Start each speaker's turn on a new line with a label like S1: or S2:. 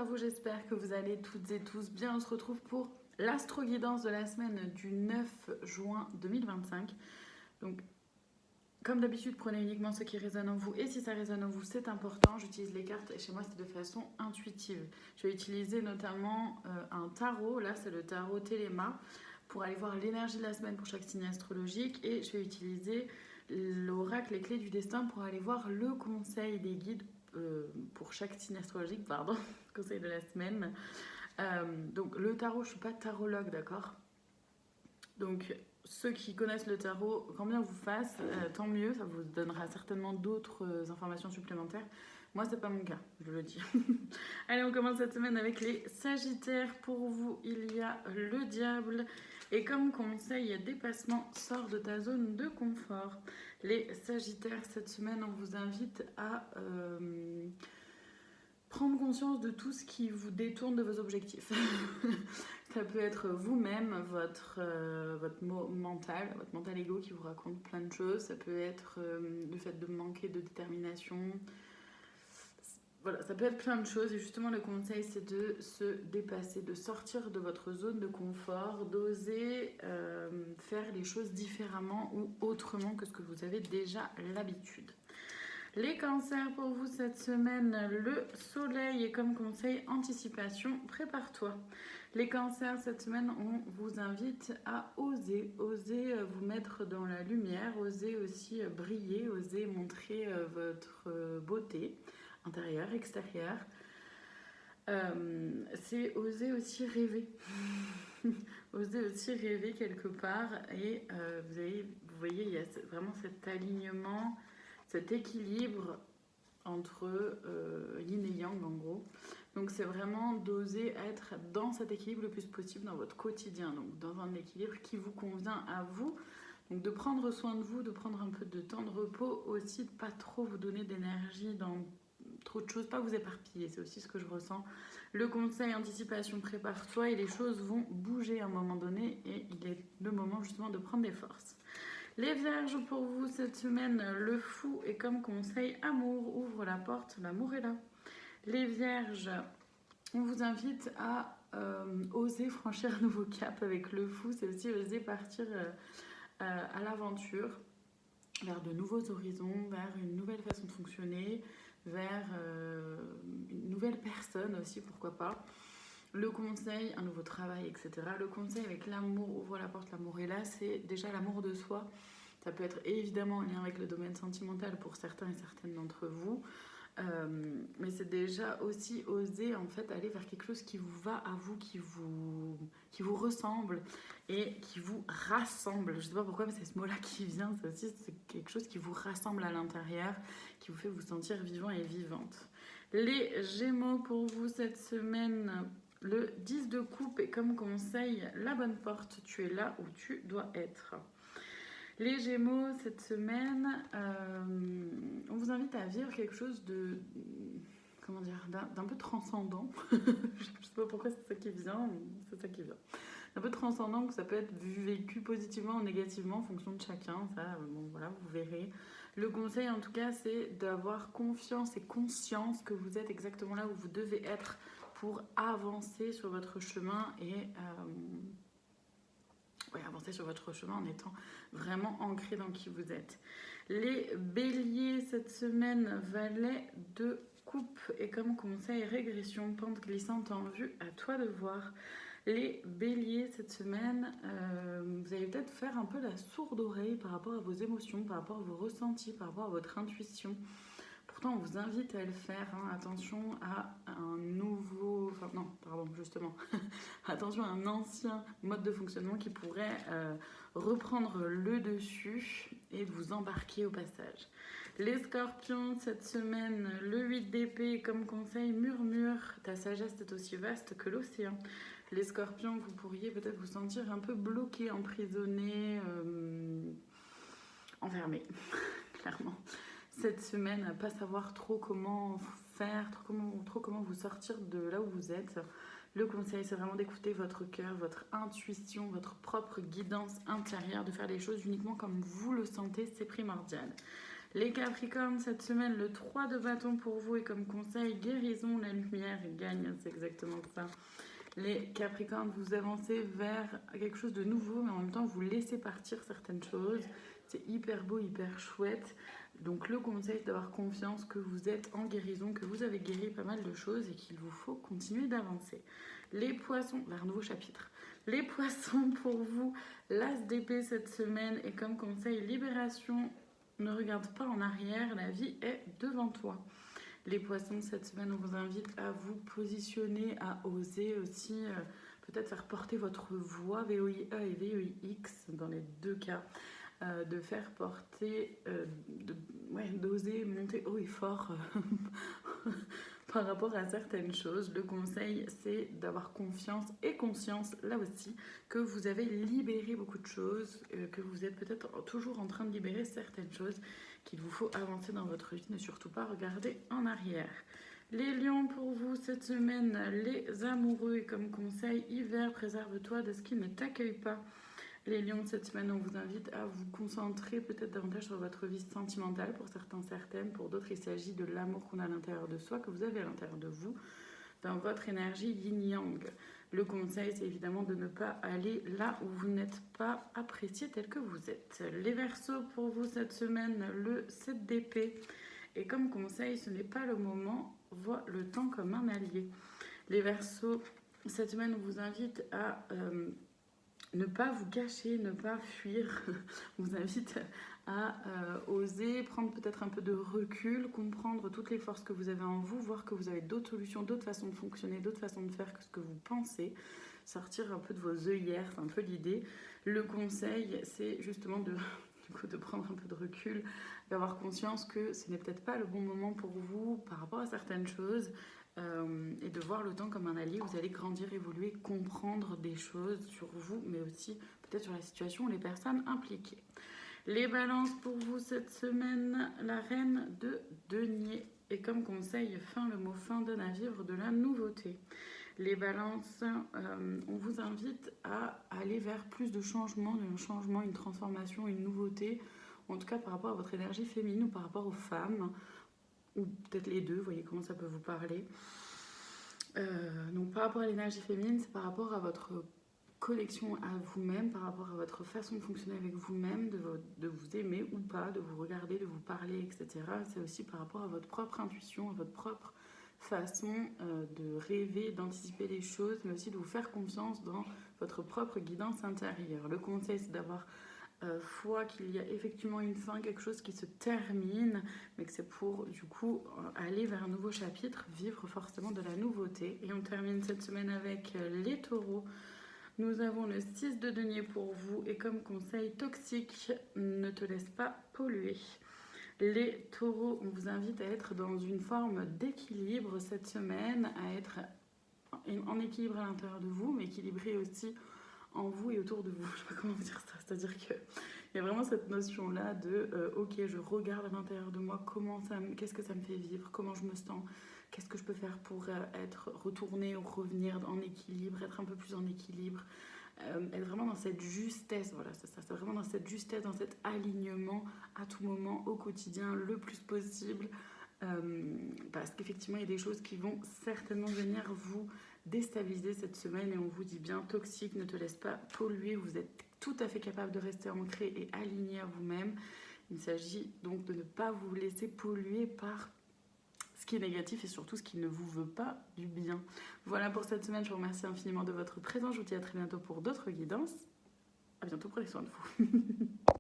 S1: vous, j'espère que vous allez toutes et tous bien. On se retrouve pour l'astro-guidance de la semaine du 9 juin 2025. Donc, comme d'habitude, prenez uniquement ce qui résonne en vous. Et si ça résonne en vous, c'est important. J'utilise les cartes et chez moi, c'est de façon intuitive. Je vais utiliser notamment un tarot. Là, c'est le tarot Téléma pour aller voir l'énergie de la semaine pour chaque signe astrologique. Et je vais utiliser l'oracle Les Clés du Destin pour aller voir le conseil des guides pour chaque signe astrologique, pardon, conseil de la semaine. Donc le tarot, je ne suis pas tarologue, d'accord? Donc ceux qui connaissent le tarot, quand bien vous fasse, tant mieux, ça vous donnera certainement d'autres informations supplémentaires. Moi, c'est pas mon cas, je le dis. Allez, on commence cette semaine avec les Sagittaires. Pour vous, il y a le diable. Et comme conseil, dépassement, sors de ta zone de confort. Les Sagittaires, cette semaine, on vous invite à prendre conscience de tout ce qui vous détourne de vos objectifs. Ça peut être vous-même, votre mental ego qui vous raconte plein de choses. Ça peut être le fait de manquer de détermination. Voilà, ça peut être plein de choses. Et justement, le conseil, c'est de se dépasser, de sortir de votre zone de confort, d'oser faire les choses différemment ou autrement que ce que vous avez déjà l'habitude. Les cancers, pour vous cette semaine, le soleil est comme conseil anticipation, prépare-toi. Les cancers, cette semaine, on vous invite à oser vous mettre dans la lumière, oser aussi briller, oser montrer votre beauté intérieure, extérieure. C'est oser aussi rêver. Oser aussi rêver quelque part et vous voyez, il y a vraiment cet alignement, cet équilibre entre yin et yang en gros. Donc c'est vraiment d'oser être dans cet équilibre le plus possible dans votre quotidien, donc dans un équilibre qui vous convient à vous. Donc de prendre soin de vous, de prendre un peu de temps de repos aussi, de pas trop vous donner d'énergie dans trop de choses, pas vous éparpiller, c'est aussi ce que je ressens. Le conseil anticipation, prépare-toi et les choses vont bouger à un moment donné et il est le moment justement de prendre des forces. Les Vierges, pour vous cette semaine, le fou est comme conseil amour, ouvre la porte, l'amour est là. Les Vierges, on vous invite à oser franchir un nouveau cap avec le fou, c'est aussi oser partir à l'aventure, vers de nouveaux horizons, vers une nouvelle façon de fonctionner, vers une nouvelle personne aussi, pourquoi pas. Le conseil, un nouveau travail, etc. Le conseil avec l'amour, ouvre la porte, l'amour est là, c'est déjà l'amour de soi. Ça peut être évidemment en lien avec le domaine sentimental pour certains et certaines d'entre vous. Mais c'est déjà aussi oser en fait aller vers quelque chose qui vous va à vous, qui vous ressemble et qui vous rassemble. Je ne sais pas pourquoi, mais c'est ce mot-là qui vient. C'est aussi quelque chose qui vous rassemble à l'intérieur, qui vous fait vous sentir vivant et vivante. Les Gémeaux, pour vous cette semaine, le 10 de coupe est comme conseil la bonne porte. Tu es là où tu dois être. Les Gémeaux, cette semaine, on vous invite à vivre quelque chose de, comment dire, d'un peu transcendant. Je ne sais pas pourquoi c'est ça qui vient, mais c'est ça qui vient. Un peu transcendant, que ça peut être vécu positivement ou négativement en fonction de chacun. Ça, bon, voilà, vous verrez. Le conseil, en tout cas, c'est d'avoir confiance et conscience que vous êtes exactement là où vous devez être pour avancer sur votre chemin et avancer sur votre chemin en étant vraiment ancré dans qui vous êtes. Les Béliers, cette semaine, valet de coupe et comme conseil régression, pente glissante en vue, à toi de voir. Les Béliers, cette semaine, vous allez peut-être faire un peu la sourde oreille par rapport à vos émotions, par rapport à vos ressentis, par rapport à votre intuition. Pourtant, on vous invite à le faire. Hein. Attention à un nouveau... Enfin, non, pardon, justement. Attention à un ancien mode de fonctionnement qui pourrait reprendre le dessus et vous embarquer au passage. Les Scorpions, cette semaine, le 8 d'épée, comme conseil, murmure. Ta sagesse est aussi vaste que l'océan. Les Scorpions, vous pourriez peut-être vous sentir un peu bloqué, emprisonné, enfermé, clairement. Cette semaine, à pas savoir trop comment faire, trop comment vous sortir de là où vous êtes. Le conseil, c'est vraiment d'écouter votre cœur, votre intuition, votre propre guidance intérieure, de faire les choses uniquement comme vous le sentez, c'est primordial. Les Capricornes, cette semaine, le 3 de bâton pour vous et comme conseil, guérison, la lumière gagne, c'est exactement ça. Les Capricornes, vous avancez vers quelque chose de nouveau, mais en même temps, vous laissez partir certaines choses. C'est hyper beau, hyper chouette. Donc le conseil, c'est d'avoir confiance que vous êtes en guérison, que vous avez guéri pas mal de choses et qu'il vous faut continuer d'avancer. Les Poissons, vers un nouveau chapitre. Les Poissons, pour vous, l'As d'épée cette semaine et comme conseil, libération. Ne regarde pas en arrière, la vie est devant toi. Les Poissons, cette semaine, on vous invite à vous positionner, à oser aussi peut-être faire porter votre voix, VOIE et VOIX dans les deux cas, de faire porter, d'oser monter haut et fort par rapport à certaines choses. Le conseil, c'est d'avoir confiance et conscience, là aussi, que vous avez libéré beaucoup de choses, que vous êtes peut-être toujours en train de libérer certaines choses, qu'il vous faut avancer dans votre vie, ne surtout pas regarder en arrière. Les lions, pour vous, cette semaine, les amoureux, et comme conseil, hiver, préserve-toi de ce qui ne t'accueille pas. Les lions, cette semaine, on vous invite à vous concentrer peut-être davantage sur votre vie sentimentale, pour certains, certaines. Pour d'autres, il s'agit de l'amour qu'on a à l'intérieur de soi, que vous avez à l'intérieur de vous, dans votre énergie yin-yang. Le conseil, c'est évidemment de ne pas aller là où vous n'êtes pas apprécié tel que vous êtes. Les Verseaux, pour vous, cette semaine, le 7 d'épée. Et comme conseil, ce n'est pas le moment, vois le temps comme un allié. Les Verseaux, cette semaine, on vous invite à ne pas vous cacher, ne pas fuir. On vous invite à oser prendre peut-être un peu de recul, comprendre toutes les forces que vous avez en vous, voir que vous avez d'autres solutions, d'autres façons de fonctionner, d'autres façons de faire que ce que vous pensez, sortir un peu de vos œillères, c'est un peu l'idée. Le conseil, c'est justement de prendre un peu de recul, d'avoir conscience que ce n'est peut-être pas le bon moment pour vous par rapport à certaines choses, et de voir le temps comme un allié. Vous allez grandir, évoluer, comprendre des choses sur vous, mais aussi peut-être sur la situation ou les personnes impliquées. Les balances, pour vous cette semaine, la reine de denier. Et comme conseil, le mot fin donne à vivre de la nouveauté. Les balances, on vous invite à aller vers plus de changements, une transformation, une nouveauté, en tout cas par rapport à votre énergie féminine ou par rapport aux femmes, ou peut-être les deux, voyez comment ça peut vous parler. Donc par rapport à l'énergie féminine, c'est par rapport à votre connexion à vous-même, par rapport à votre façon de fonctionner avec vous-même, de vous aimer ou pas, de vous regarder, de vous parler, etc. C'est aussi par rapport à votre propre intuition, à votre propre façon de rêver, d'anticiper les choses, mais aussi de vous faire confiance dans votre propre guidance intérieure. Le conseil, c'est d'avoir foi qu'il y a effectivement une fin, quelque chose qui se termine, mais que c'est pour du coup aller vers un nouveau chapitre, vivre forcément de la nouveauté. Et on termine cette semaine avec les taureaux. Nous avons le 6 de denier pour vous et comme conseil toxique, ne te laisse pas polluer. Les taureaux, on vous invite à être dans une forme d'équilibre cette semaine, à être en équilibre à l'intérieur de vous, mais équilibré aussi en vous et autour de vous. Je sais pas comment vous dire ça. C'est-à-dire qu'il y a vraiment cette notion-là de ok, je regarde à l'intérieur de moi, qu'est-ce que ça me fait vivre, comment je me sens, qu'est-ce que je peux faire pour retourner ou revenir en équilibre, être un peu plus en équilibre, être vraiment dans cette justesse, voilà, c'est ça, c'est vraiment dans cette justesse, dans cet alignement à tout moment, au quotidien, le plus possible, parce qu'effectivement, il y a des choses qui vont certainement venir vous déstabiliser cette semaine et on vous dit bien toxique, ne te laisse pas polluer, vous êtes tout à fait capable de rester ancré et aligné à vous-même. Il s'agit donc de ne pas vous laisser polluer par ce qui est négatif et surtout ce qui ne vous veut pas du bien. Voilà pour cette semaine, je vous remercie infiniment de votre présence, je vous dis à très bientôt pour d'autres guidances. À bientôt, prenez soin de vous.